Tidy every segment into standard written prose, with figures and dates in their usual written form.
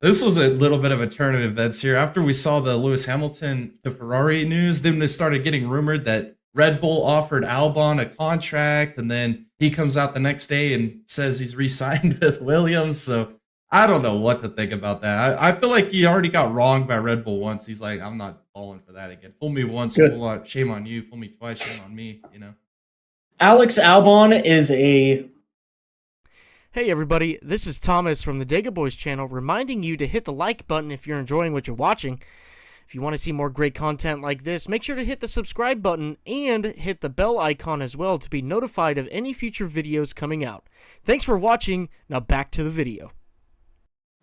This was a little bit of a turn of events here. After we saw the Lewis Hamilton to Ferrari news, then they started getting rumored that Red Bull offered Albon a contract, and then he comes out the next day and says he's re-signed with Williams. So I don't know what to think about that. I feel like he already got wronged by Red Bull once. He's like, I'm not falling for that again. Fool me once, shame on you. Fool me twice, shame on me. Alex Albon is a Hey everybody, this is Thomas from the Dega Boys channel reminding you to hit the like button if you're enjoying what you're watching. If you want to see more great content like this, make sure to hit the subscribe button and hit the bell icon as well to be notified of any future videos coming out. Thanks for watching. Now back to the video.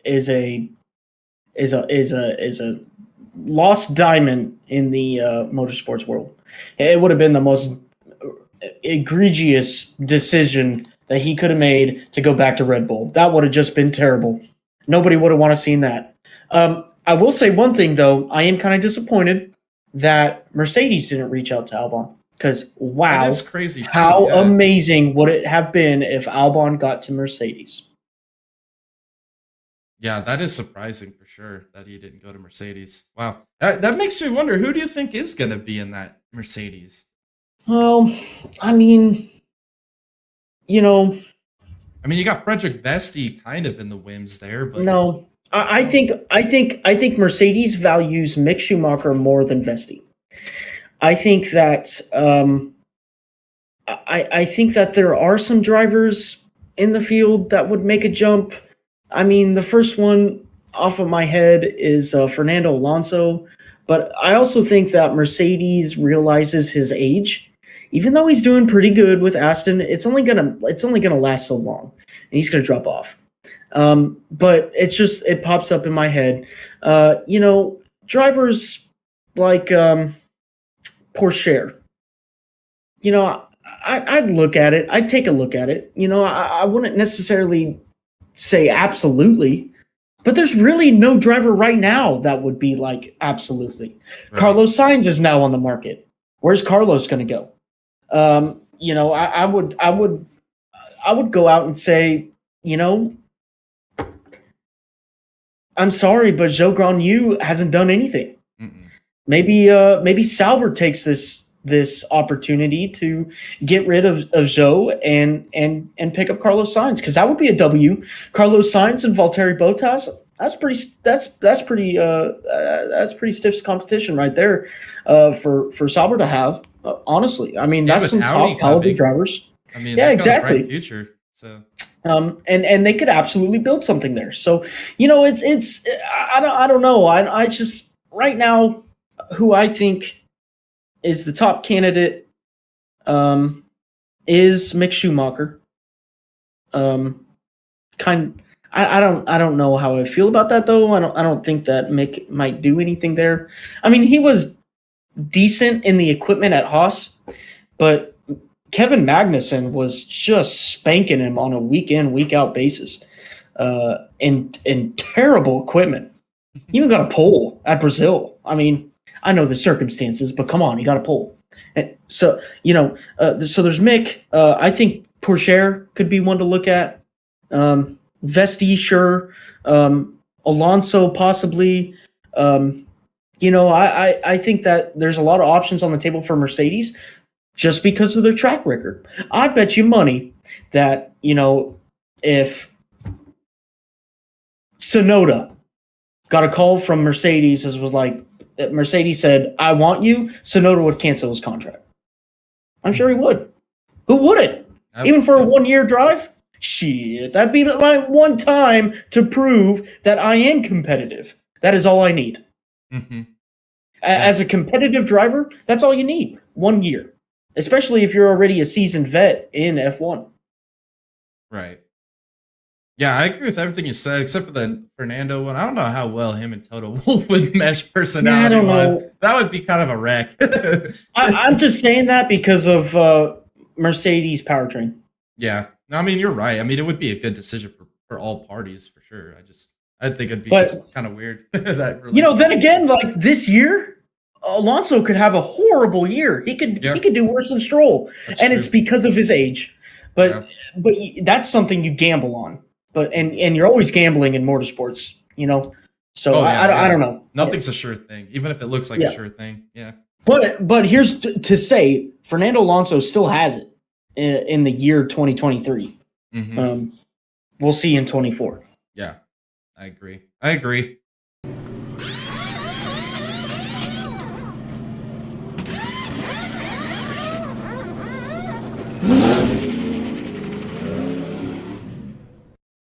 is a lost diamond in the motorsports world. It would have been the most egregious decision that he could have made to go back to Red Bull. That would have just been terrible. Nobody would have wanted to seen that. I will say one thing, though. I am kind of disappointed that Mercedes didn't reach out to Albon. Because, wow, that is crazy too, how amazing would it have been if Albon got to Mercedes? Yeah, that is surprising for sure that he didn't go to Mercedes. Wow. That makes me wonder, who do you think is going to be in that Mercedes? Well, I mean, you you got Frederick Vesti kind of in the whims there, but no. I think Mercedes values Mick Schumacher more than Vesti. I think that I think that there are some drivers in the field that would make a jump. I mean, the first one off of my head is Fernando Alonso, but I also think that Mercedes realizes his age. Even though he's doing pretty good with Aston, it's only gonna last so long, and he's gonna drop off. But it pops up in my head. Drivers like Porchaire. I'd look at it. I'd take a look at it. I wouldn't necessarily say absolutely, but there's really no driver right now that would be like absolutely. Right. Carlos Sainz is now on the market. Where's Carlos going to go? I would go out and say, I'm sorry, but Zhou Guanyu hasn't done anything. Mm-mm. Maybe Sauber takes this opportunity to get rid of Zhou and pick up Carlos Sainz, because that would be a W. Carlos Sainz and Valtteri Bottas. That's pretty stiff competition right there for Sauber to have. Honestly, I mean, that's some top caliber drivers. Yeah, exactly. Bright future. So. And they could absolutely build something there. So, it's I don't know. I just right now, who I think is the top candidate is Mick Schumacher. I don't know how I feel about that though. I don't think that Mick might do anything there. I mean, he was decent in the equipment at Haas, but Kevin Magnussen was just spanking him on a week in, week out basis, in terrible equipment. He even got a pole at Brazil. I mean, I know the circumstances, but come on, he got a pole. And so so there's Mick. I think Porchaire could be one to look at. Vesti, sure. Alonso, possibly. I think that there's a lot of options on the table for Mercedes just because of their track record. I bet you money that, if Tsunoda got a call from Mercedes as was like, Mercedes said, I want you, Tsunoda would cancel his contract. I'm sure he would. Who wouldn't? Even for a 1-year drive? Shit, that'd be my one time to prove that I am competitive. That is all I need. Mm-hmm. As a competitive driver, that's all you need. 1 year. Especially if you're already a seasoned vet in F1. Right. Yeah, I agree with everything you said, except for the Fernando one. I don't know how well him and Toto Wolff would mesh personality-wise. That would be kind of a wreck. I'm just saying that because of Mercedes powertrain. Yeah. No, I mean, you're right. I mean, it would be a good decision for all parties, for sure. I think it'd be just kind of weird. Then again, like this year, Alonso could have a horrible year. He could do worse than Stroll. That's true. It's because of his age. But that's something you gamble on. And you're always gambling in motorsports. So Oh, I don't know. Nothing's a sure thing, even if it looks like a sure thing. Yeah. But here's to say Fernando Alonso still has it in the year 2023. Mm-hmm. We'll see in 24. Yeah, I agree.